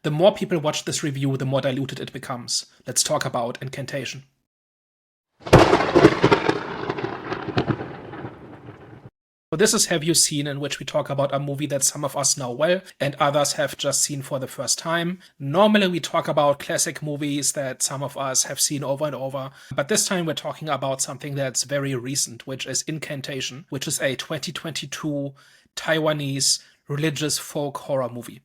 the more people watch this review, the more diluted it becomes. Let's talk about Incantation. So this is Have You Seen, in which we talk about a movie that some of us know well and others have just seen for the first time. Normally we talk about classic movies that some of us have seen over and over, but this time we're talking about something that's very recent, which is Incantation, which is a 2022 Taiwanese religious folk horror movie.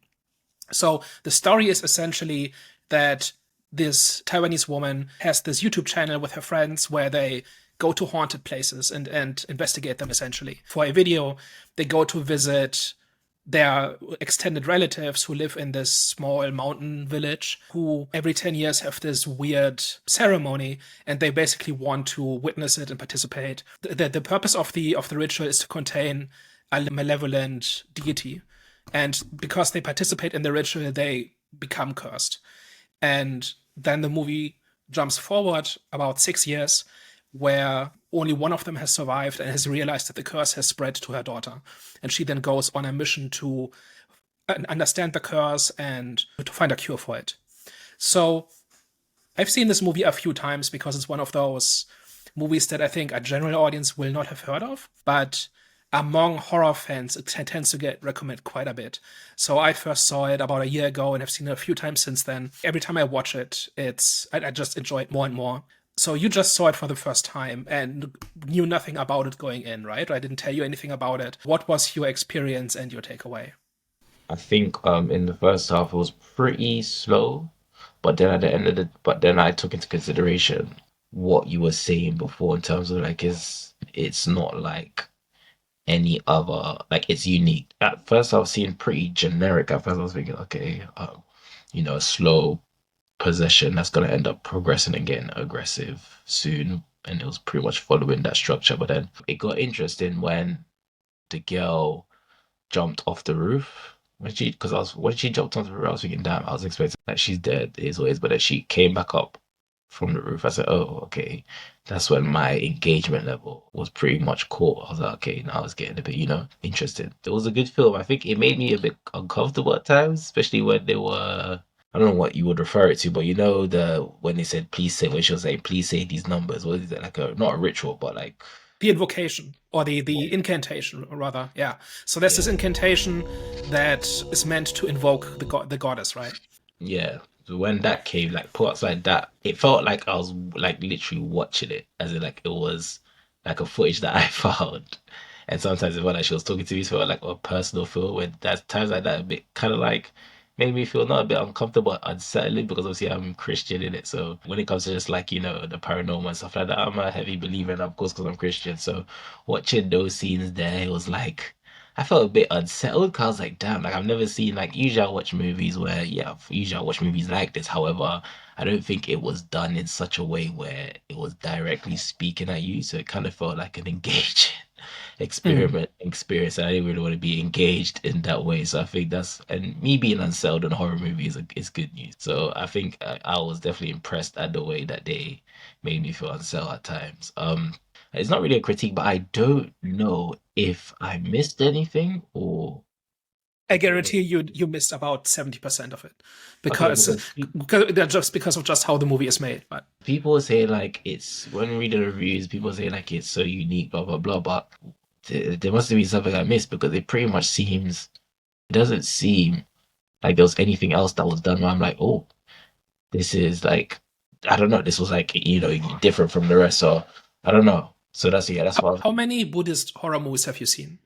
So the story is essentially that this Taiwanese woman has this YouTube channel with her friends where they go to haunted places and investigate them. Essentially, for a video, they go to visit their extended relatives who live in this small mountain village, who every 10 years have this weird ceremony, and they basically want to witness it and participate. The purpose of the ritual is to contain a malevolent deity, and because they participate in the ritual, they become cursed. And then the movie jumps forward about 6 years, where only one of them has survived and has realized that the curse has spread to her daughter. And she then goes on a mission to understand the curse and to find a cure for it. So I've seen this movie a few times because it's one of those movies that I think a general audience will not have heard of, but among horror fans, it tends to get recommended quite a bit. So I first saw it about a year ago and have seen it a few times since then. Every time I watch it, I just enjoy it more and more. So you just saw it for the first time and knew nothing about it going in, right? I didn't tell you anything about it. What was your experience and your takeaway? I think in the first half it was pretty slow, but then at the end of but then I took into consideration what you were saying before in terms of like it's not like any other, like it's unique. At first I was seeing pretty generic. At first I was thinking, okay, a slow possession that's going to end up progressing and getting aggressive soon. And it was pretty much following that structure. But then it got interesting when the girl jumped off the roof. When she jumped off the roof, I was thinking, damn, I was expecting that she's dead, it is what it is. But then she came back up from the roof. I said, oh, okay. That's when my engagement level was pretty much caught. I was like, okay, now it's getting a bit, interesting. It was a good film. I think it made me a bit uncomfortable at times, especially when they were, I don't know what you would refer it to, but when they said please say, when she was saying please say these numbers, what is it, like not a ritual, but like The invocation, or the incantation, rather. Yeah. So there's this yeah, incantation that is meant to invoke the goddess, right? yeah. So when that came, like parts like that, it felt like I was like literally watching it, as in like it was like a footage that I found. And sometimes it felt like she was talking to me, so it felt like a personal feel. When there's times like that, a bit kind of like made me feel not a bit uncomfortable, but unsettling, because obviously I'm Christian in it. So when it comes to just like the paranormal and stuff like that, I'm a heavy believer, and of course because I'm Christian. So watching those scenes there, it was like I felt a bit unsettled because I was like, damn, like I've never seen, like usually I watch movies where, yeah, usually I watch movies like this. However, I don't think it was done in such a way where it was directly speaking at you. So it kind of felt like an engaging Mm. experience. And I didn't really want to be engaged in that way. So I think and me being unsettled in horror movies is good news. So I think I was definitely impressed at the way that they made me feel unsettled at times. It's not really a critique, but I don't know if I missed anything or I guarantee you missed about 70% of it okay, because, because of just how the movie is made. But people say like it's when reading reviews, people say like it's so unique, blah blah blah. But there must have been something I missed because it doesn't seem like there was anything else that was done where I'm like, oh, this is like, I don't know, this was like different from the rest. So I don't know. So that's why how many Buddhist horror movies have you seen?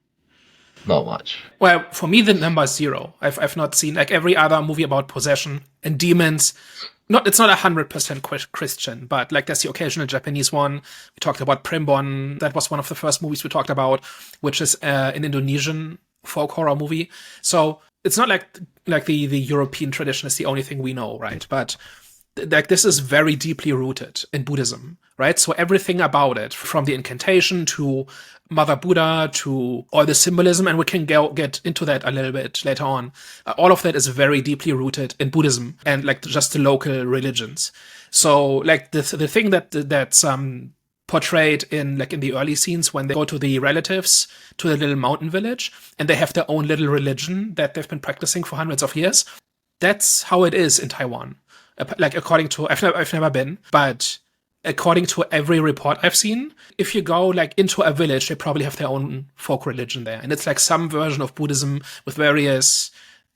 not much. Well, for me, the number is zero. I've not seen like every other movie about possession and demons. Not It's not 100% Christian, but like there's the occasional Japanese one. We talked about Primbon. That was one of the first movies we talked about, which is an Indonesian folk horror movie. So it's not like the European tradition is the only thing we know, right? But like this is very deeply rooted in Buddhism, right? So everything about it, from the incantation to Mother Buddha to all the symbolism, and we can get into that a little bit later on. All of that is very deeply rooted in Buddhism and like just the local religions. So like the thing that's portrayed in like in the early scenes when they go to the relatives to the little mountain village and they have their own little religion that they've been practicing for hundreds of years. That's how it is in Taiwan. Like according to I've never been, but according to every report I've seen, if you go like into a village, they probably have their own folk religion there, and it's like some version of Buddhism with various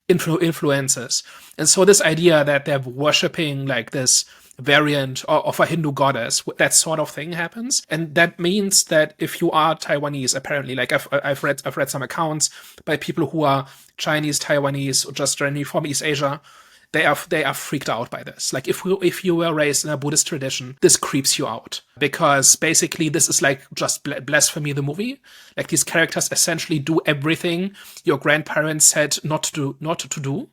influences. And so this idea that they're worshipping like this variant of a Hindu goddess, that sort of thing happens, and that means that if you are Taiwanese, apparently, like I've read some accounts by people who are Chinese, Taiwanese, or just generally from East Asia. They are freaked out by this. Like if you were raised in a Buddhist tradition, this creeps you out because basically this is like just blasphemy. The movie, like these characters essentially do everything your grandparents said not to do,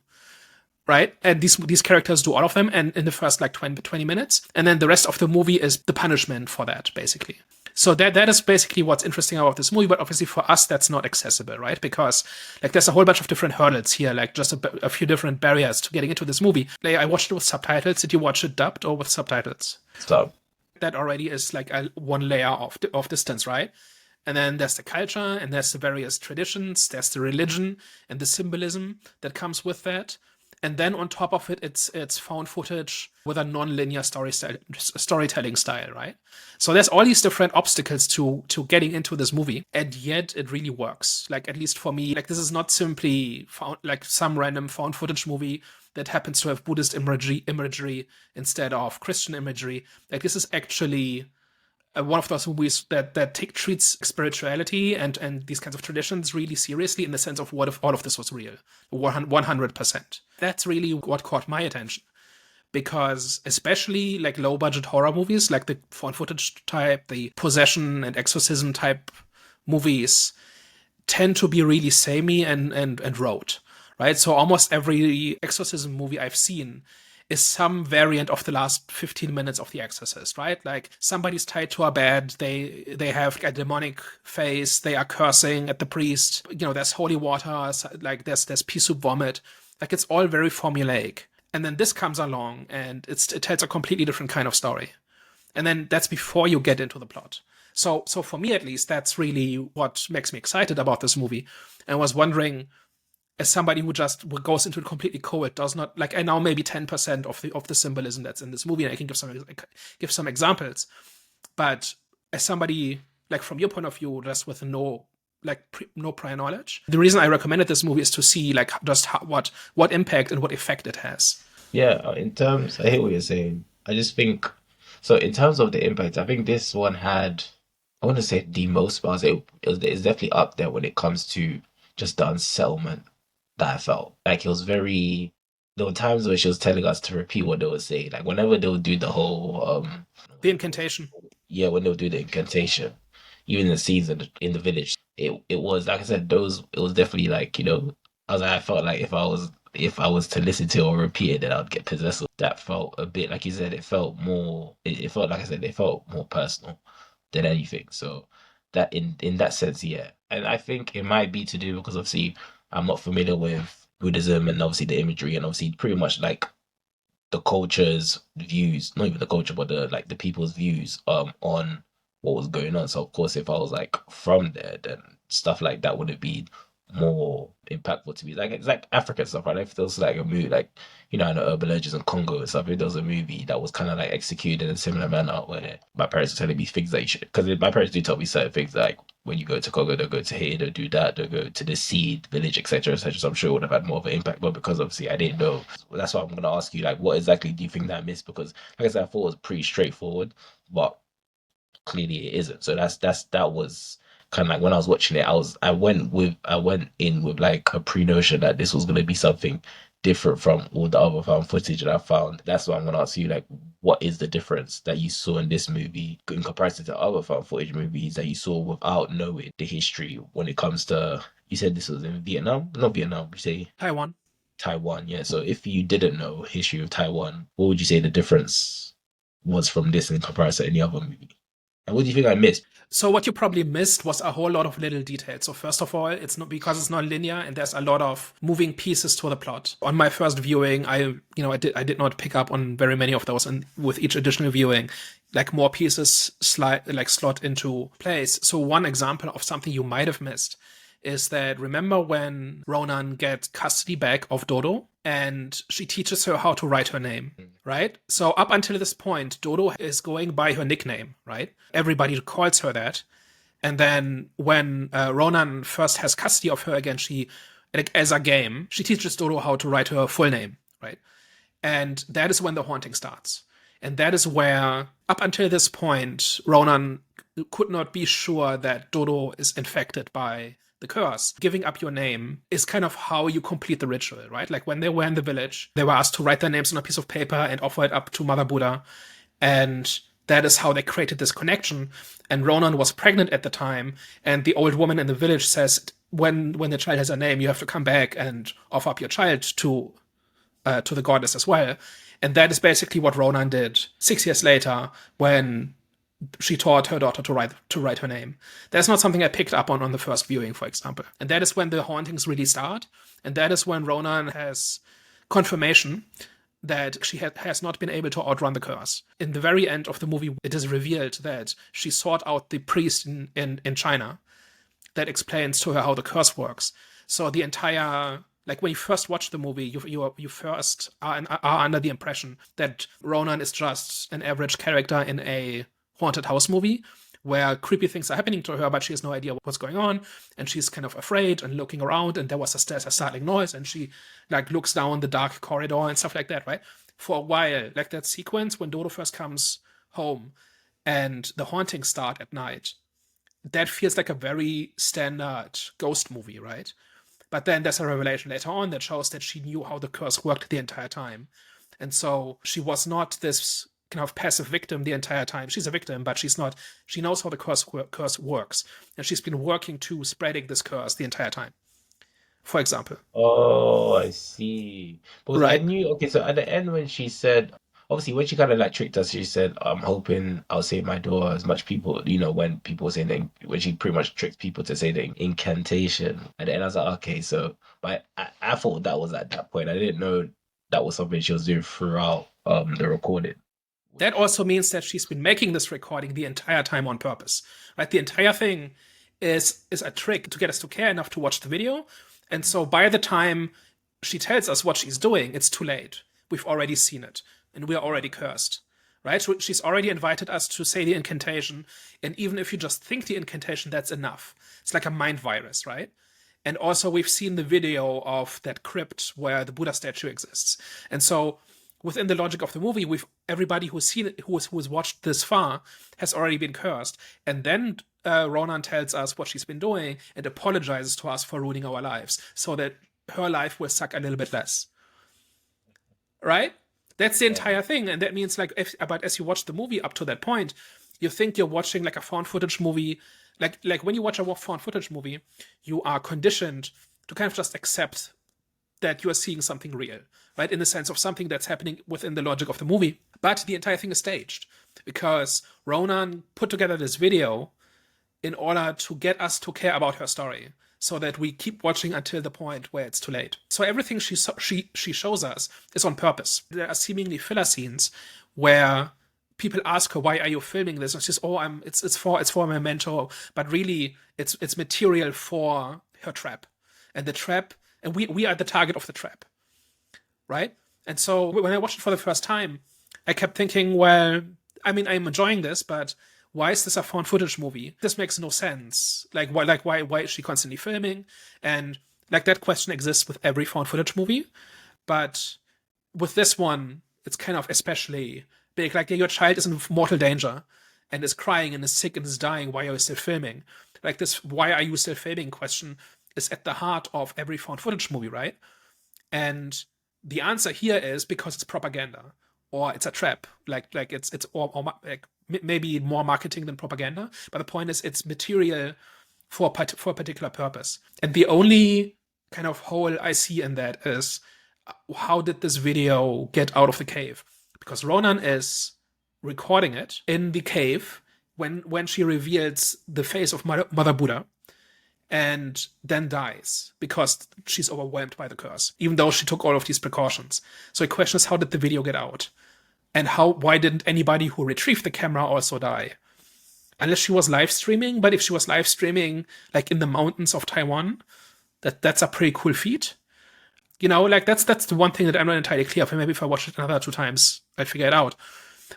right? And these characters do all of them, and in the first like 20 minutes, and then the rest of the movie is the punishment for that, basically. So that is basically what's interesting about this movie, but obviously for us that's not accessible, right? Because like there's a whole bunch of different hurdles here, like just a few different barriers to getting into this movie. Like, I watched it with subtitles. Did you watch it dubbed or with subtitles? So That already is like one layer of distance, right? And then there's the culture, and there's the various traditions, there's the religion and the symbolism that comes with that. And then on top of it, it's found footage with a non-linear storytelling style, right? So there's all these different obstacles to getting into this movie, and yet it really works. Like at least for me, like this is not simply found like some random found footage movie that happens to have Buddhist imagery instead of Christian imagery. Like this is actually one of those movies that treats spirituality and these kinds of traditions really seriously, in the sense of what if all of this was real, 100%. That's really what caught my attention, because especially like low budget horror movies, like the found footage type, the possession and exorcism type movies, tend to be really samey and rote, right? So almost every exorcism movie I've seen is some variant of the last 15 minutes of The Exorcist, right? Like somebody's tied to a bed, they have a demonic face, they are cursing at the priest, there's holy water, like there's pea soup vomit. Like it's all very formulaic. And then this comes along and it tells a completely different kind of story. And then that's before you get into the plot. So for me at least, that's really what makes me excited about this movie. And I was wondering, as somebody who just goes into it completely cold, does not like, I know maybe 10% of the symbolism that's in this movie, and I can give some examples. But as somebody like from your point of view, just with no prior knowledge, the reason I recommended this movie is to see like just what impact and what effect it has. yeah, in terms, I hear what you're saying. I just think so. In terms of the impact, I think this one had, I want to say the most, but it's definitely up there when it comes to just the unsettlement that I felt. Like it was very. There were times where she was telling us to repeat what they would say. Like whenever they would do the whole The Incantation. yeah, when they would do the incantation, even the scenes in the village, it was like I said, those it was definitely like I felt like if I was to listen to it or repeat it, then I'd get possessed. That felt a bit like you said. It felt more. It felt like I said. It felt more personal than anything. So that in that sense, yeah. And I think it might be to do because obviously I'm not familiar with Buddhism and obviously the imagery and obviously pretty much like the culture's views, not even the culture, but the people's views on what was going on. So of course, if I was like from there, then stuff like that would have been more impactful to me. Like it's like African stuff, right? If there was like a movie, like in the urban legends in Congo and stuff, if there was a movie that was kind of like executed in a similar manner, where my parents were telling me things that you should, because my parents do tell me certain things like when you go to Congo, they'll go to here, they'll do that, they'll go to the seed village, etc., etc. So I'm sure it would have had more of an impact, but because obviously I didn't know, that's why I'm gonna ask you, like, what exactly do you think that I missed? Because like I said, I thought it was pretty straightforward, but clearly it isn't. So that was kind of like when I was watching it, I went in with like a pre-notion that this was gonna be something different from all the other found footage that I found. That's why I'm gonna ask you, like, what is the difference that you saw in this movie in comparison to other found footage movies that you saw without knowing the history when it comes to, you said this was in Vietnam? Not Vietnam, you say Taiwan. Taiwan, yeah. So if you didn't know history of Taiwan, what would you say the difference was from this in comparison to any other movie? And what do you think I missed? So what you probably missed was a whole lot of little details. So first of all, it's not because it's not linear, and there's a lot of moving pieces to the plot. On my first viewing, I did not pick up on very many of those, and with each additional viewing, like more pieces slot into place. So one example of something you might have missed is that, remember when Ronan gets custody back of Dodo? and she teaches her how to write her name, right? So up until this point, Dodo is going by her nickname, right? Everybody calls her that. And then when Ronan first has custody of her again, she, like, as a game, she teaches Dodo how to write her full name, right? And that is when the haunting starts. And that is where, up until this point, Ronan could not be sure that Dodo is infected by the curse. Giving up your name is kind of how you complete the ritual, right? Like when they were in the village, they were asked to write their names on a piece of paper and offer it up to Mother Buddha. And that is how they created this connection. And Ronan was pregnant at the time, and the old woman in the village says, when the child has a name, you have to come back and offer up your child to the goddess as well. And that is basically what Ronan did 6 years later when she taught her daughter to write her name. That's not something I picked up on the first viewing, for example. And that is when the hauntings really start. And that is when Ronan has confirmation that she has not been able to outrun the curse. In the very end of the movie, it is revealed that she sought out the priest in China that explains to her how the curse works. So the entire, like when you first watch the movie, you first are under the impression that Ronan is just an average character in a haunted house movie where creepy things are happening to her, but she has no idea what's going on, and she's kind of afraid and looking around, and there's a startling noise, and she like looks down the dark corridor and stuff like that, right? For a while, like that sequence when Dodo first comes home and the hauntings start at night, that feels like a very standard ghost movie, right? But then there's a revelation later on that shows that she knew how the curse worked the entire time. And so she was not this kind of passive victim the entire time. She's a victim, but she's not. She knows how the curse works. And she's been working to spreading this curse the entire time, for example. Oh, I see. Because I Right. knew, okay, so at the end when she said, obviously when she kind of like tricked us, she said, I'm hoping I'll save my daughter as much people, when people were saying when she pretty much tricked people to say the incantation. And then I was like, okay, so, but I thought that was at that point. I didn't know that was something she was doing throughout the recording. That also means that she's been making this recording the entire time on purpose. Right? The entire thing is a trick to get us to care enough to watch the video. And so by the time she tells us what she's doing, it's too late. We've already seen it, and we're already cursed. Right? So she's already invited us to say the incantation, and even if you just think the incantation, that's enough. It's like a mind virus, right? And also, we've seen the video of that crypt where the Buddha statue exists. And so, within the logic of the movie, everybody who's seen it, who's watched this far, has already been cursed. And then Ronan tells us what she's been doing and apologizes to us for ruining our lives, so that her life will suck a little bit less. Right? That's the Yeah. entire thing, and that means like, but as you watch the movie up to that point, you think you're watching like a found footage movie. Like when you watch a found footage movie, you are conditioned to kind of just accept that you are seeing something real, right? In the sense of something that's happening within the logic of the movie. But the entire thing is staged because Ronan put together this video in order to get us to care about her story, so that we keep watching until the point where it's too late. So everything she shows us is on purpose. There are seemingly filler scenes where people ask her, "Why are you filming this?" And she says, "Oh, it's for my mentor." But really, it's material for her trap, and the trap, and we are the target of the trap, right? And so when I watched it for the first time, I kept thinking, well, I mean, I'm enjoying this, but why is this a found footage movie? This makes no sense. Why is she constantly filming? And like that question exists with every found footage movie, but with this one, it's kind of especially big. Like your child is in mortal danger and is crying and is sick and is dying. Why are you still filming? Like this, why are you still filming question is at the heart of every found footage movie, right? And the answer here is because it's propaganda or it's a trap. Like it's or like maybe more marketing than propaganda. But the point is, it's material for a particular purpose. And the only kind of hole I see in that is how did this video get out of the cave? Because Ronan is recording it in the cave when she reveals the face of Mother Buddha, and then dies because she's overwhelmed by the curse, even though she took all of these precautions. So the question is, how did the video get out? And why didn't anybody who retrieved the camera also die? Unless she was live streaming, but if she was live streaming like in the mountains of Taiwan, that's a pretty cool feat. You know, like that's the one thing that I'm not entirely clear of. Maybe if I watch it another 2 times, I'd figure it out.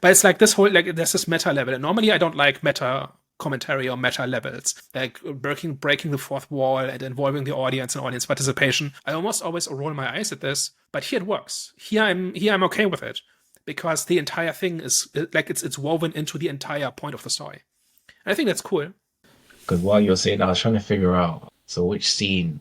But it's like this whole like there's this meta level. And normally I don't like meta commentary or meta levels, like breaking the fourth wall and involving the audience and audience participation. I almost always roll my eyes at this, but here it works. Here I'm okay with it because the entire thing is like it's woven into the entire point of the story. And I think that's cool. Because while you're saying that, I was trying to figure out so which scene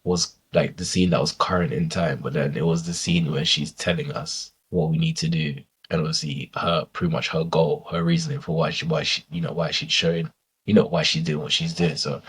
was like the scene that was current in time, but then it was the scene where she's telling us what we need to do, and obviously her pretty much her goal, her reasoning for why she why she's showing why she's doing what she's doing. So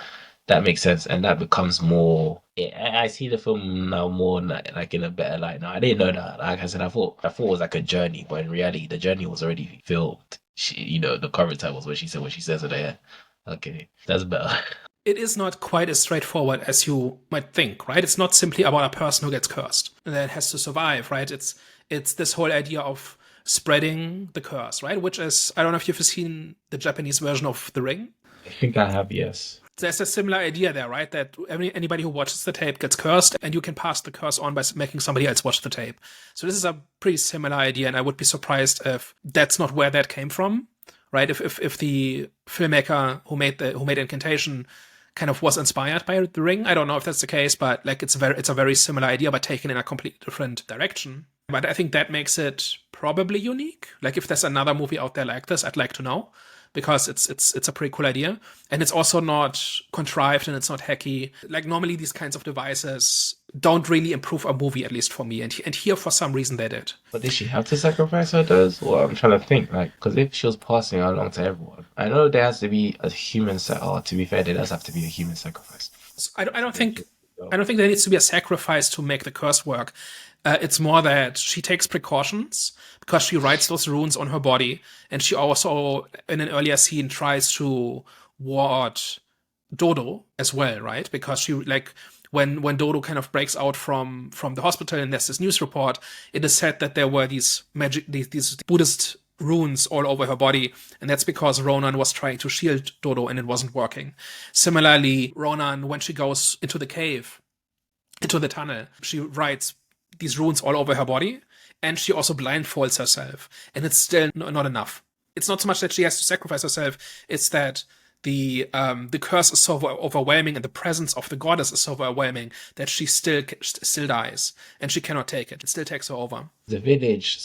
that makes sense, and that becomes more. I see the film now more like in a better light now. I didn't know that. Like I said, I thought it was like a journey, but in reality, the journey was already filmed. The cover time was what she said. What she says in there. Okay, that's better. It is not quite as straightforward as you might think, right? It's not simply about a person who gets cursed and then has to survive, right? It's this whole idea of spreading the curse, right? Which is, I don't know if you've seen the Japanese version of The Ring. I think I have, yes. There's a similar idea there, right? That anybody who watches the tape gets cursed, and you can pass the curse on by making somebody else watch the tape. So this is a pretty similar idea, and I would be surprised if that's not where that came from, right? If the filmmaker who made Incantation kind of was inspired by The Ring. I don't know if that's the case, but like it's a very similar idea, but taken in a completely different direction. But I think that makes it probably unique. Like if there's another movie out there like this, I'd like to know because it's a pretty cool idea, and it's also not contrived and it's not hacky. Like normally these kinds of devices don't really improve a movie, at least for me. And here for some reason they did. But did she have to sacrifice her those? Well, I'm trying to think, like, because if she was passing her along to everyone, I know there has to be a human or to be fair, there does have to be a human sacrifice. So I don't think there needs to be a sacrifice to make the curse work. It's more that she takes precautions because she writes those runes on her body, and she also, in an earlier scene, tries to ward Dodo as well, right? Because she like when Dodo kind of breaks out from the hospital and there's this news report, it is said that there were these Buddhist runes all over her body, and that's because Ronan was trying to shield Dodo and it wasn't working. Similarly, Ronan, when she goes into the cave, into the tunnel, she writes these runes all over her body, and she also blindfolds herself, and it's still not enough. It's not so much that she has to sacrifice herself, it's that the curse is so overwhelming and the presence of the goddess is so overwhelming that she still dies, and she cannot take it. It still takes her over. The village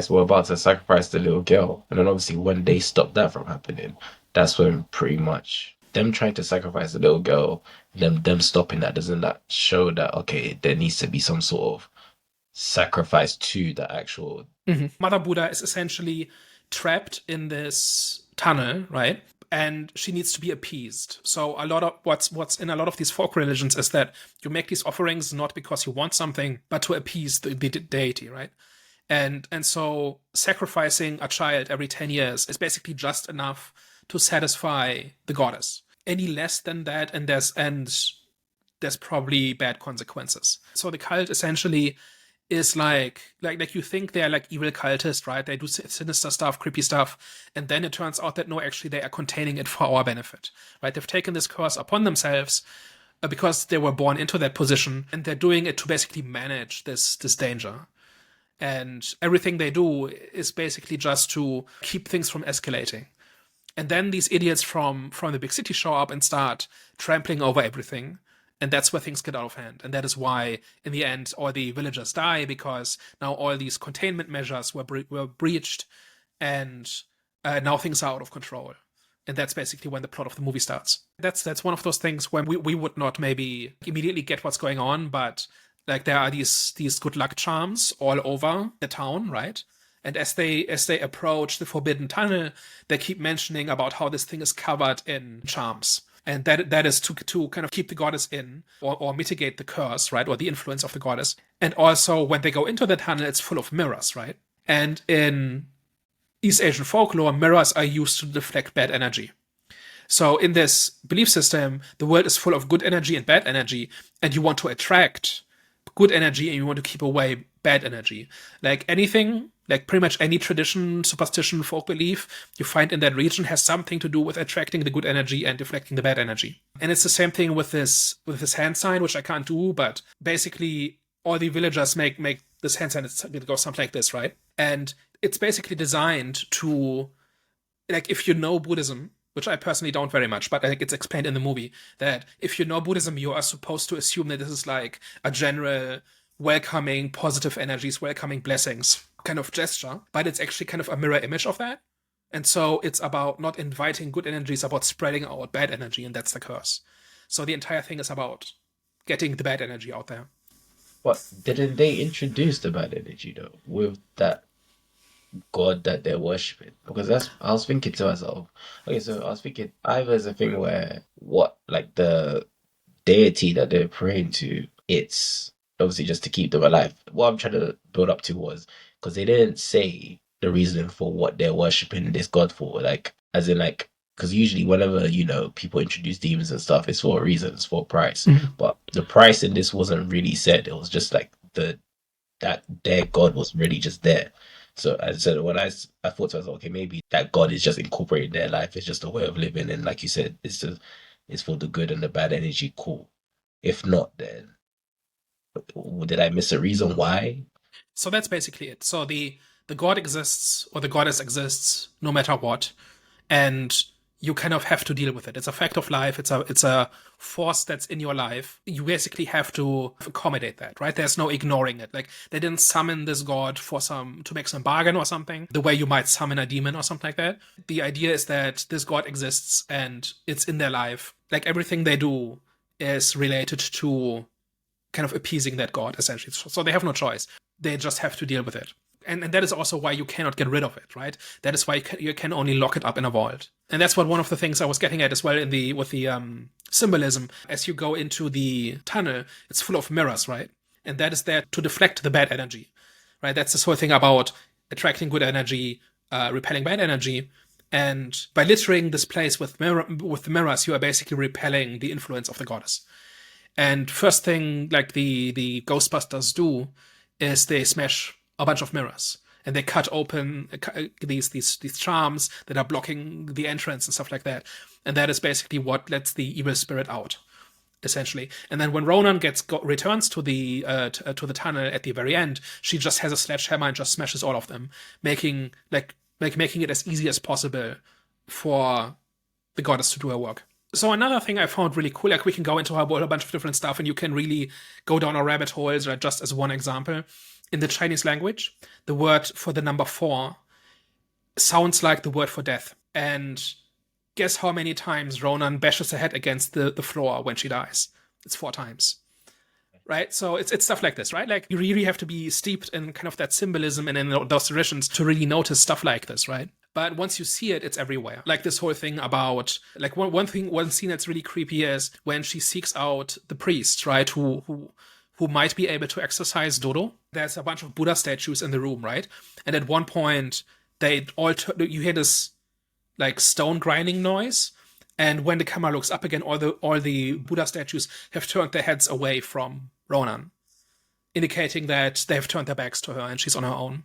were about to sacrifice the little girl, and then obviously when they stopped that from happening, that's when pretty much them trying to sacrifice the little girl, them stopping that, doesn't that show that okay, there needs to be some sort of sacrifice to the actual. Mother Buddha is essentially trapped in this tunnel, right? And she needs to be appeased. So a lot of what's in a lot of these folk religions is that you make these offerings not because you want something, but to appease the deity, right? And so sacrificing a child every 10 years is basically just enough to satisfy the goddess. Any less than that, and there's probably bad consequences. So the cult essentially is like you think they're like evil cultists, right? They do sinister stuff, creepy stuff, and then it turns out that no, actually they are containing it for our benefit, right? They've taken this curse upon themselves because they were born into that position, and they're doing it to basically manage this danger. And everything they do is basically just to keep things from escalating. And then these idiots from the big city show up and start trampling over everything. And that's where things get out of hand. And that is why, in the end, all the villagers die, because now all these containment measures were breached, and now things are out of control. And that's basically when the plot of the movie starts. That's one of those things where we would not maybe immediately get what's going on, but like there are these good luck charms all over the town, right? And as they approach the forbidden tunnel, they keep mentioning about how this thing is covered in charms. And that is to kind of keep the goddess in, or mitigate the curse, right? Or the influence of the goddess. And also when they go into the tunnel, it's full of mirrors, right? And in East Asian folklore, mirrors are used to deflect bad energy. So in this belief system, the world is full of good energy and bad energy, and you want to attract good energy and you want to keep away bad energy. Like anything, like pretty much any tradition, superstition, folk belief you find in that region has something to do with attracting the good energy and deflecting the bad energy. And it's the same thing with this hand sign, which I can't do, but basically all the villagers make this hand sign. It goes something like this, right? And it's basically designed to, like, if you know Buddhism, which I personally don't very much, but I think it's explained in the movie that if you know Buddhism, you are supposed to assume that this is like a general welcoming positive energies, welcoming blessings kind of gesture, but it's actually kind of a mirror image of that. And so it's about not inviting good energies, about spreading out bad energy, and that's the curse. So the entire thing is about getting the bad energy out there. But didn't they introduce the bad energy though with that god that they're worshiping? Because that's I was thinking to myself. Okay, so I was thinking either there's a thing where what like the deity that they're praying to, it's obviously just to keep them alive. What I'm trying to build up to was because they didn't say the reason for what they're worshiping this god for, like as in like because usually whenever people introduce demons and stuff, it's for a reason, it's for a price. Mhm. But the price in this wasn't really said. It was just like that their god was really just there. So I said when I thought to myself, okay, maybe that god is just incorporating their life. It's just a way of living, and like you said, it's for the good and the bad energy. Cool. If not, then did I miss a reason why? So that's basically it. So the god exists or the goddess exists no matter what, and you kind of have to deal with it. It's a fact of life. It's a force that's in your life. You basically have to accommodate that, right? There's no ignoring it. Like they didn't summon this god for some to make some bargain or something, the way you might summon a demon or something like that. The idea is that this god exists and it's in their life. Like everything they do is related to kind of appeasing that god, essentially. So they have no choice. They just have to deal with it. And that is also why you cannot get rid of it, right? That is why you can only lock it up in a vault. And that's what one of the things I was getting at as well in the with the symbolism. As you go into the tunnel, it's full of mirrors, right? And that is there to deflect the bad energy, right? That's this whole thing about attracting good energy, repelling bad energy. And by littering this place with the mirrors, you are basically repelling the influence of the goddess. And first thing, like the Ghostbusters do, is they smash a bunch of mirrors and they cut open these charms that are blocking the entrance and stuff like that. And that is basically what lets the evil spirit out, essentially. And then when Ronan returns to the tunnel at the very end, she just has a sledgehammer and just smashes all of them, making it as easy as possible for the goddess to do her work. So another thing I found really cool, like we can go into a bunch of different stuff and you can really go down a rabbit hole, right? Just as one example. In the Chinese language, the word for the number 4 sounds like the word for death. And guess how many times Ronan bashes her head against the floor when she dies? It's 4 times. Right? So it's stuff like this, right? Like you really have to be steeped in kind of that symbolism and in those traditions to really notice stuff like this, right? But once you see it, it's everywhere. Like this whole thing about like one scene that's really creepy is when she seeks out the priest, right? Who might be able to exorcise Dodo. There's a bunch of Buddha statues in the room, right? And at one point, you hear this like stone grinding noise, and when the camera looks up again, all the Buddha statues have turned their heads away from Ronan, indicating that they have turned their backs to her and she's on her own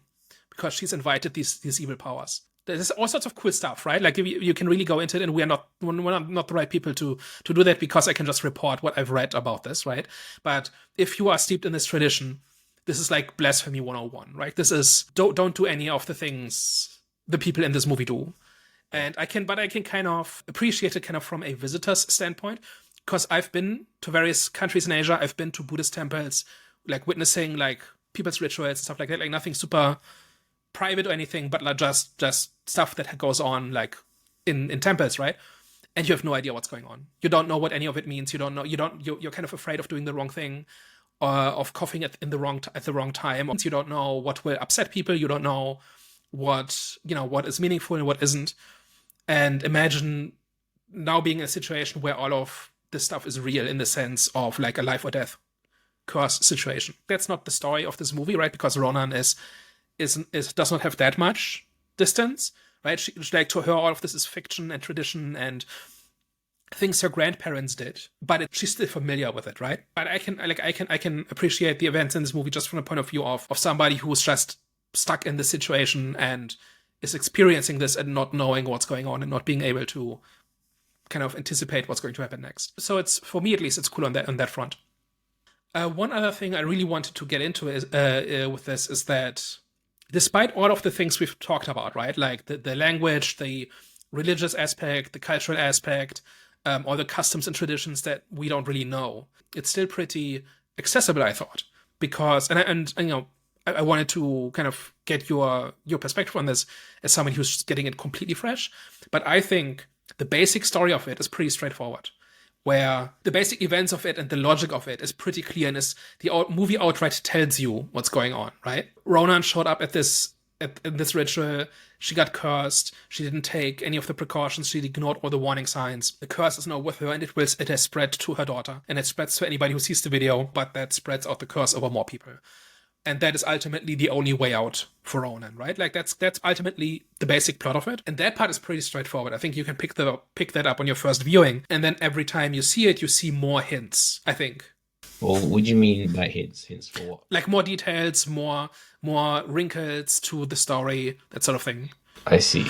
because she's invited these evil powers. There's all sorts of cool stuff, right? Like you can really go into it, and we're not the right people to do that because I can just report what I've read about this, right? But if you are steeped in this tradition, this is like blasphemy 101, right? This is don't do any of the things the people in this movie do. And I can kind of appreciate it kind of from a visitor's standpoint because I've been to various countries in Asia. I've been to Buddhist temples, like witnessing like people's rituals and stuff like that. Like nothing super private or anything, but like just stuff that goes on like in temples, right? And you have no idea what's going on. You don't know what any of it means. You don't know. You're kind of afraid of doing the wrong thing, of coughing at the wrong time. You don't know what will upset people. You don't know what is meaningful and what isn't. And imagine now being in a situation where all of this stuff is real in the sense of like a life or death curse situation. That's not the story of this movie, right? Because Ronan does not have that much distance, right? She, like to her, all of this is fiction and tradition and things her grandparents did, but she's still familiar with it, right? But I can appreciate the events in this movie just from the point of view of somebody who's just stuck in this situation and is experiencing this and not knowing what's going on and not being able to kind of anticipate what's going to happen next. So it's, for me at least, it's cool on that front. One other thing I really wanted to get into is with this is that despite all of the things we've talked about, right, like the language, the religious aspect, the cultural aspect, all the customs and traditions that we don't really know, it's still pretty accessible, I thought, because and you know. I wanted to kind of get your perspective on this as someone who's just getting it completely fresh. But I think the basic story of it is pretty straightforward, where the basic events of it and the logic of it is pretty clear, and is the movie outright tells you what's going on, right? Ronan showed up in this ritual. She got cursed. She didn't take any of the precautions. She ignored all the warning signs. The curse is now with her, and it has spread to her daughter, and it spreads to anybody who sees the video. But that spreads out the curse over more people, and that is ultimately the only way out for Ronan, right? Like that's ultimately the basic plot of it, and that part is pretty straightforward. I think you can pick that up on your first viewing, and then every time you see it, you see more hints. I think, Well, what do you mean by hints? Hints for what? like more details, more wrinkles to the story, that sort of thing. I see.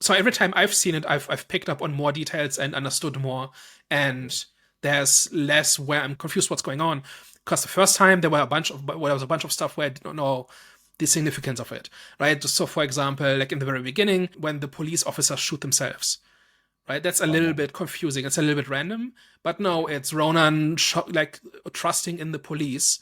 So every time I've seen it, I've picked up on more details and understood more, and there's less where I'm confused what's going on. Because the first time there was a bunch of stuff where I did not know the significance of it, right? So, for example, like in the very beginning, when the police officers shoot themselves, right? That's a little bit confusing. It's a little bit random, but no, it's Ronan like trusting in the police,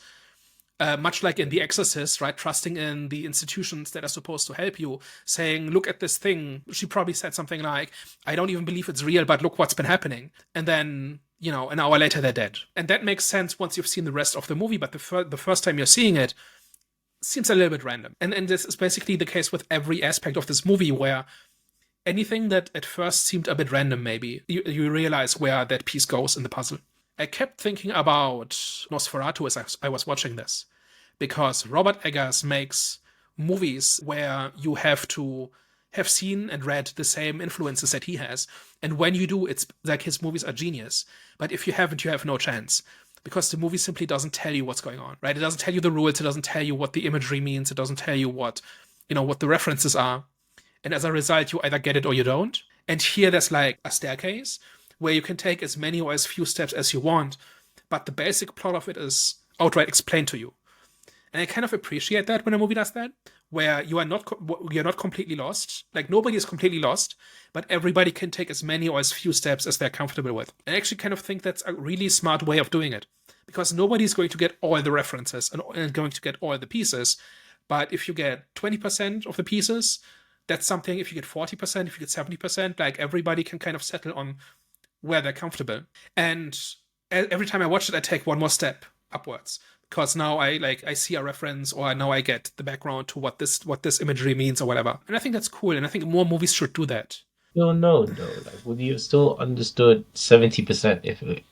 much like in The Exorcist, right? Trusting in the institutions that are supposed to help you, saying, "Look at this thing." She probably said something like, "I don't even believe it's real, but look what's been happening." And then, you know, an hour later they're dead. And that makes sense once you've seen the rest of the movie, but the first time you're seeing it seems a little bit random. And this is basically the case with every aspect of this movie, where anything that at first seemed a bit random, maybe, you realize where that piece goes in the puzzle. I kept thinking about Nosferatu as I was watching this, because Robert Eggers makes movies where you have to have seen and read the same influences that he has. And when you do, it's like his movies are genius. But if you haven't, you have no chance. Because the movie simply doesn't tell you what's going on, right? It doesn't tell you the rules. It doesn't tell you what the imagery means. It doesn't tell you what the references are. And as a result, you either get it or you don't. And here there's like a staircase where you can take as many or as few steps as you want. But the basic plot of it is outright explained to you. And I kind of appreciate that when a movie does that, where you're not completely lost. Like nobody is completely lost, but everybody can take as many or as few steps as they're comfortable with. And I actually kind of think that's a really smart way of doing it, because nobody's going to get all the references and going to get all the pieces. But if you get 20% of the pieces, that's something. If you get 40%, if you get 70%, like everybody can kind of settle on where they're comfortable. And every time I watch it, I take one more step upwards, because now I see a reference, or now I get the background to what this imagery means or whatever. And I think that's cool, and I think more movies should do that. No. Like, would you have still understood 70%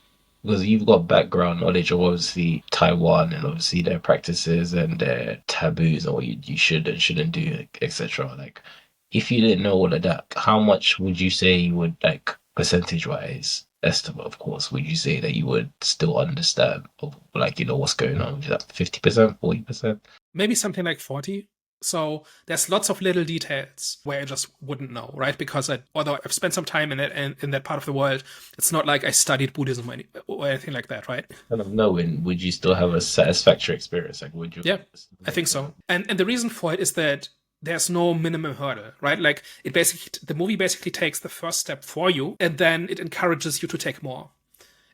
because you've got background knowledge of obviously Taiwan and obviously their practices and their taboos and what you should and shouldn't do, etc. Like, if you didn't know all of that, how much would you say you would, like, percentage wise, estimate, of course, would you say that you would still understand of, like, what's going on? Is that 50%, 40%? Maybe something like 40. So there's lots of little details where I just wouldn't know, right? Because although I've spent some time in that part of the world, it's not like I studied Buddhism or anything like that, right? Kind of knowing, would you still have a satisfactory experience? Like, would you? Yeah, I think so. And the reason for it is that there's no minimum hurdle, right? Like the movie basically takes the first step for you, and then it encourages you to take more.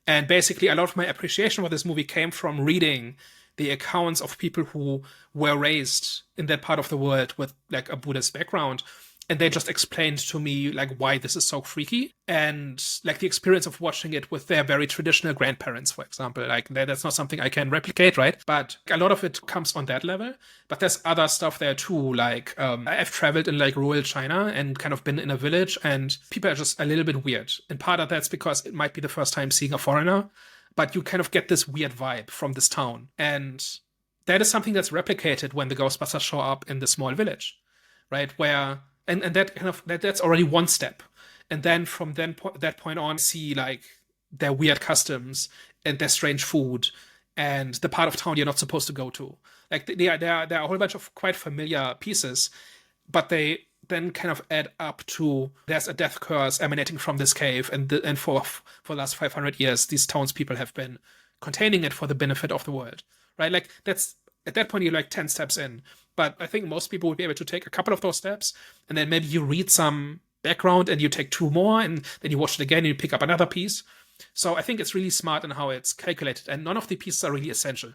And basically, a lot of my appreciation for this movie came from reading the accounts of people who were raised in that part of the world with like a Buddhist background. And they just explained to me like why this is so freaky, and like the experience of watching it with their very traditional grandparents, for example. Like that's not something I can replicate, right? But a lot of it comes on that level. But there's other stuff there too. Like I've traveled in like rural China and kind of been in a village, and people are just a little bit weird. And part of that's because it might be the first time seeing a foreigner, but you kind of get this weird vibe from this town. And that is something that's replicated when the Ghostbusters show up in the small village, right? Where and that kind of that's already one step. And then from that point on, see like their weird customs and their strange food and the part of town you're not supposed to go to. Like there are a whole bunch of quite familiar pieces, but they then kind of add up to there's a death curse emanating from this cave, and for the last 500 years, these townspeople have been containing it for the benefit of the world, right? Like that's at that point you're like 10 steps in. But I think most people would be able to take a couple of those steps, and then maybe you read some background and you take two more, and then you watch it again and you pick up another piece. So I think it's really smart in how it's calculated, and none of the pieces are really essential.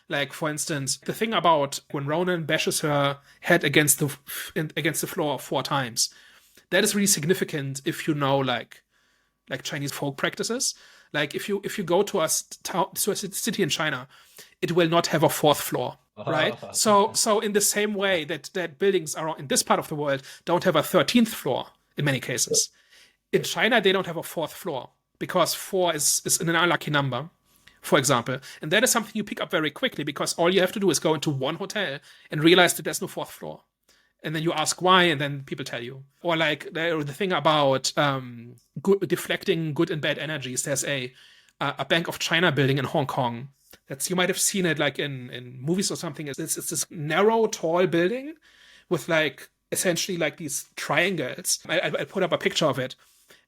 Like for instance, the thing about when Ronan bashes her head against the floor 4 times, that is really significant if you know like Chinese folk practices. Like if you go to to a city in China, it will not have a fourth floor, right? So in the same way that buildings are in this part of the world don't have a 13th floor in many cases, in China they don't have a fourth floor because four is an unlucky number, for example, and that is something you pick up very quickly because all you have to do is go into one hotel and realize that there's no fourth floor, and then you ask why, and then people tell you. Or like the thing about deflecting good and bad energies. There's a Bank of China building in Hong Kong. You might have seen it like in movies or something. It's this narrow, tall building with like essentially like these triangles. I put up a picture of it,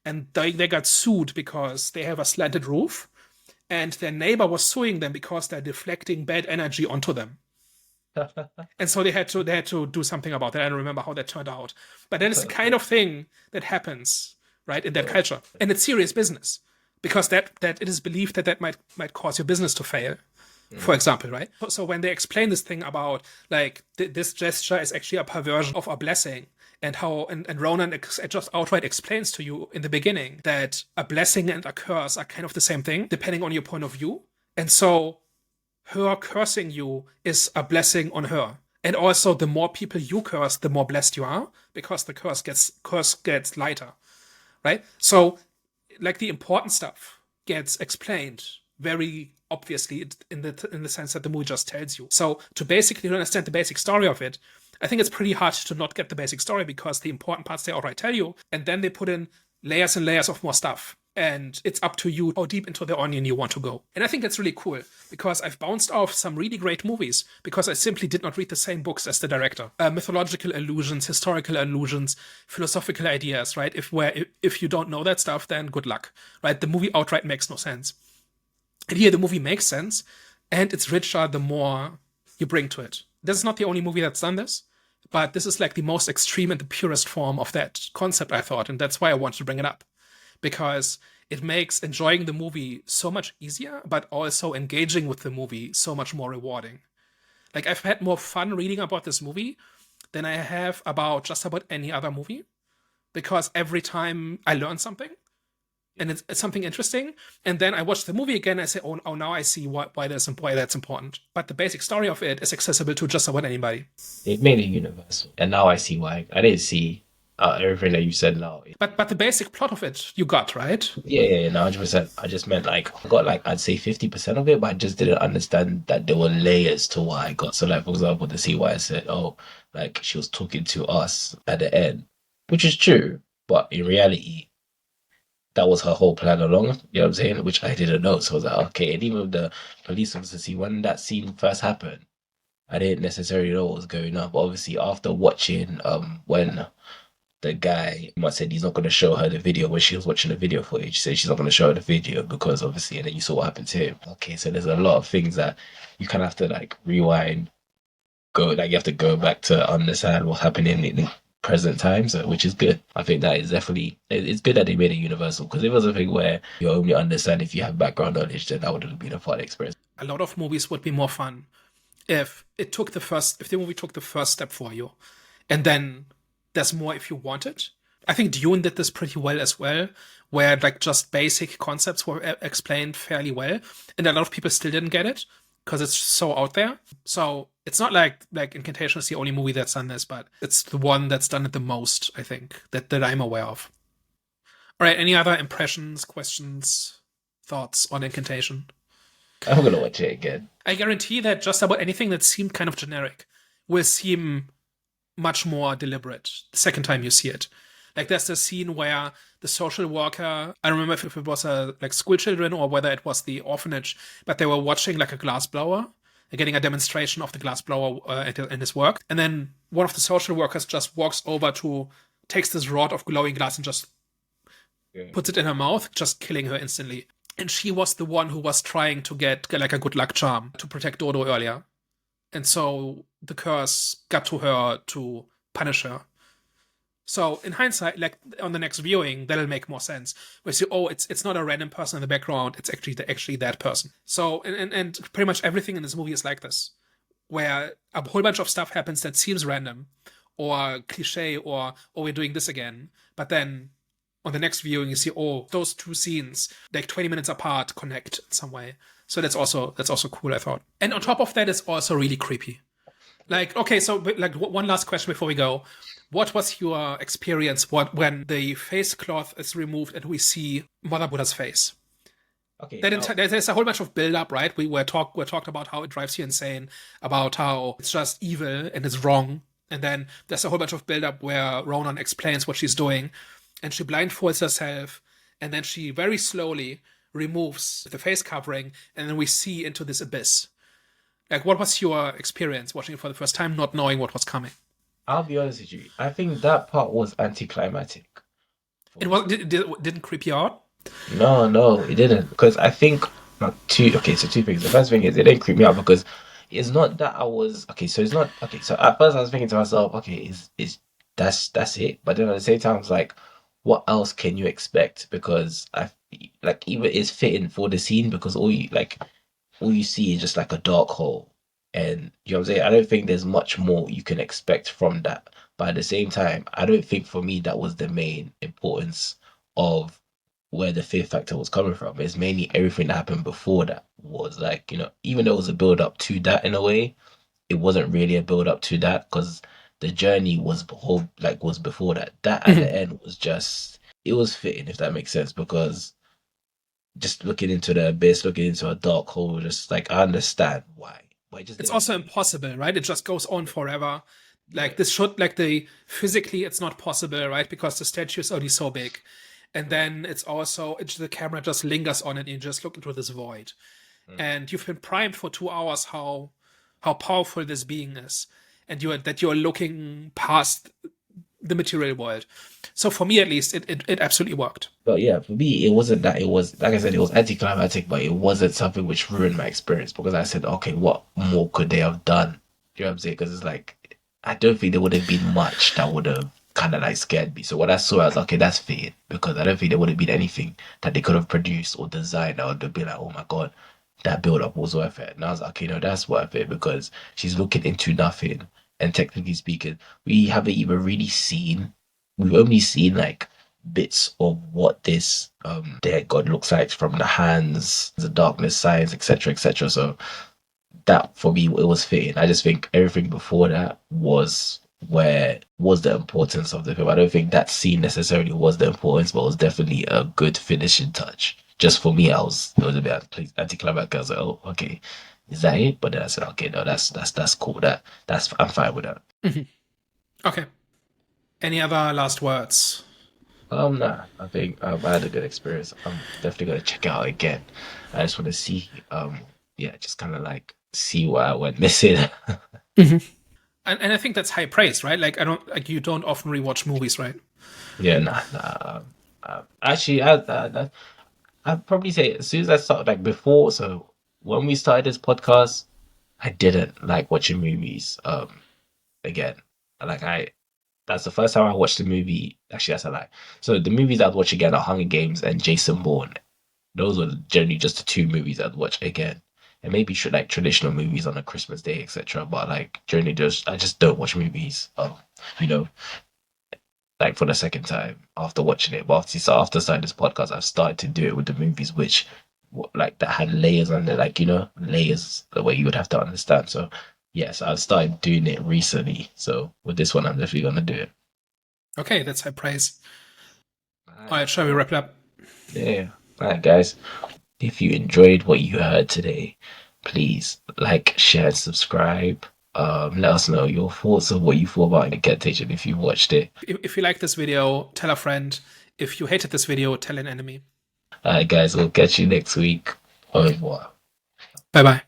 and they got sued because they have a slanted roof, and their neighbor was suing them because they're deflecting bad energy onto them. And so they had to do something about that. I don't remember how that turned out. But that is the kind of thing that happens, right, in that culture. And it's serious business. Because that it is believed that might cause your business to fail, for example, right? So when they explain this thing about like this gesture is actually a perversion of a blessing, and how and Ronan just outright explains to you in the beginning that a blessing and a curse are kind of the same thing depending on your point of view, and so her cursing you is a blessing on her. And also, the more people you curse, the more blessed you are, because the curse gets lighter, right? So, like the important stuff gets explained very obviously in the sense that the movie just tells you. So, to basically understand the basic story of it, I think it's pretty hard to not get the basic story because the important parts they outright tell you, and then they put in layers and layers of more stuff. And it's up to you how deep into the onion you want to go. And I think that's really cool because I've bounced off some really great movies because I simply did not read the same books as the director. Mythological allusions, historical allusions, philosophical ideas, right? If you don't know that stuff, then good luck, right? The movie outright makes no sense. And here the movie makes sense, and it's richer the more you bring to it. This is not the only movie that's done this, but this is like the most extreme and the purest form of that concept, I thought, and that's why I wanted to bring it up. Because it makes enjoying the movie so much easier, but also engaging with the movie so much more rewarding. Like, I've had more fun reading about this movie than I have about just about any other movie, because every time I learn something, and it's something interesting, and then I watch the movie again, and I say, oh, now I see why that's important. But the basic story of it is accessible to just about anybody. It made it universal, and now I see why. I didn't see everything that you said now. But the basic plot of it, you got, right? Yeah, no, 100%. I just meant like I got like I'd say 50% of it, but I just didn't understand that there were layers to what I got. So like for example, to see why I said, oh, like she was talking to us at the end, which is true, but in reality, that was her whole plan along. You know what I'm saying? Which I didn't know. So I was like, okay. And even with the police officer, see when that scene first happened, I didn't necessarily know what was going on. But obviously, after watching, when the guy said he's not going to show her the video when she was watching the video footage. She said she's not going to show her the video because obviously, and then you saw what happened to him. Okay, so there's a lot of things that you kind of have to like rewind, you have to go back to understand what's happening in the present times, which is good. I think that is definitely, it's good that they made it universal because it was a thing where you only understand if you have background knowledge, then that would have been a fun experience. A lot of movies would be more fun if the movie took the first step for you, and then there's more if you want it. I think Dune did this pretty well as well, where like just basic concepts were explained fairly well, and a lot of people still didn't get it because it's so out there. So it's not like Incantation is the only movie that's done this, but it's the one that's done it the most, I think, that I'm aware of. All right, any other impressions, questions, thoughts on Incantation? I'm gonna watch it again. I guarantee that just about anything that seemed kind of generic will seem much more deliberate the second time you see it. Like there's the scene where the social worker, I don't remember if it was like school children or whether it was the orphanage, but they were watching like a glass blower and getting a demonstration of the glass blower in his work. And then one of the social workers just walks over takes this rod of glowing glass and just puts it in her mouth, just killing her instantly. and she was the one who was trying to get like a good luck charm to protect Dodo earlier. And so the curse got to her to punish her. So in hindsight, like on the next viewing, that'll make more sense. Where you, oh, it's not a random person in the background; it's actually that person. So and pretty much everything in this movie is like this, where a whole bunch of stuff happens that seems random, or cliche, or oh, we're doing this again. But then on the next viewing, you see, oh, those two scenes, like 20 minutes apart, connect in some way. So that's also cool, I thought. And on top of that, it's also really creepy. Like, okay, so like one last question before we go. What was your experience when the face cloth is removed and we see Mother Buddha's face? Okay, That now there's a whole bunch of build up, right? We talked about how it drives you insane, about how it's just evil and it's wrong, and then there's a whole bunch of build up where Ronan explains what she's doing, and she blindfolds herself, and then she very slowly removes the face covering, and then we see into this abyss. Like, what was your experience watching it for the first time, not knowing what was coming? I'll be honest with you. I think that part was anticlimactic for It me. was didn't creep you out. No, no, it didn't. Because I think like two. Okay, so two things. The first thing is it didn't creep me out because it's not that I was okay. So it's not okay. So at first I was thinking to myself, okay, is that's it. But then at the same time, I was like, what else can you expect? Because I like even it's fitting for the scene because all you see is just like a dark hole. And you know what I'm saying? I don't think there's much more you can expect from that. But at the same time, I don't think for me that was the main importance of where the fear factor was coming from. It's mainly everything that happened before that was like, even though it was a build up to that in a way, it wasn't really a build up to that because the journey was before that. That at the Mhm. end was just it was fitting if that makes sense because just looking into the abyss, looking into a dark hole, just like I understand why, but it just It's didn't also fit. impossible, right? It just goes on forever. Yeah. Like this should like the physically it's not possible, right? Because the statue is only so big. And Mm, then the camera just lingers on it and you just look into this void. mm. And you've been primed for 2 hours how powerful this being is. And you're looking past the material world. So for me at least, it absolutely worked. But yeah, for me, it wasn't that. It was like I said, it was anticlimactic, but it wasn't something which ruined my experience because I said, okay, what more could they have done? You know what I'm saying? Because it's like I don't think there would have been much that would have kind of like scared me. So when I saw, it, I was like, okay, that's fitting because I don't think there would have been anything that they could have produced or designed that would have been like, oh my god, that build up was worth it. And I was like, okay, no, that's worth it because she's looking into nothing. And technically speaking, we haven't even really seen. We've only seen like bits of what this their god looks like from the hands, the darkness signs, etc., etc. So that for me it was fitting. I just think everything before that was where was the importance of the film. I don't think that scene necessarily was the importance, but it was definitely a good finishing touch. Just for me, it was a bit anticlimactic. I was like, oh, okay, is that it? But then I said, okay, no, that's cool. That's I'm fine with that. Mhm. Okay. Any other last words? Nah, I think I had a good experience. I'm definitely gonna check it out again. I just want to see, yeah, just kind of like see what I went missing. Mhm. And I think that's high praise, right? Like I don't like you don't often rewatch movies, right? Yeah, nah, nah. Actually, I'd probably say as soon as I started, like before, so when we started this podcast, I didn't like watching movies. Again, like that's the first time I watched the movie. Actually, that's a lie. So the movies I'd watch again are Hunger Games and Jason Bourne. Those were generally just the two movies I'd watch again. And maybe should like traditional movies on a Christmas day, etc. But like generally just I just don't watch movies. You know, like for the second time after watching it. But after starting this podcast, I've started to do it with the movies which like that had layers under like, layers the way you would have to understand. So yes, I've started doing it recently. So with this one I'm definitely gonna do it. Okay, that's high praise. All All right. right, shall we Well, wrap it up? yeah. All right, guys. If you enjoyed what you heard today, please like, share, and subscribe. Let us know your thoughts of what you thought about Incantation if you watched it. If you like this video, tell a friend. If you hated this video, tell an enemy. Alright, guys, we'll catch you next week. Au revoir. Bye bye.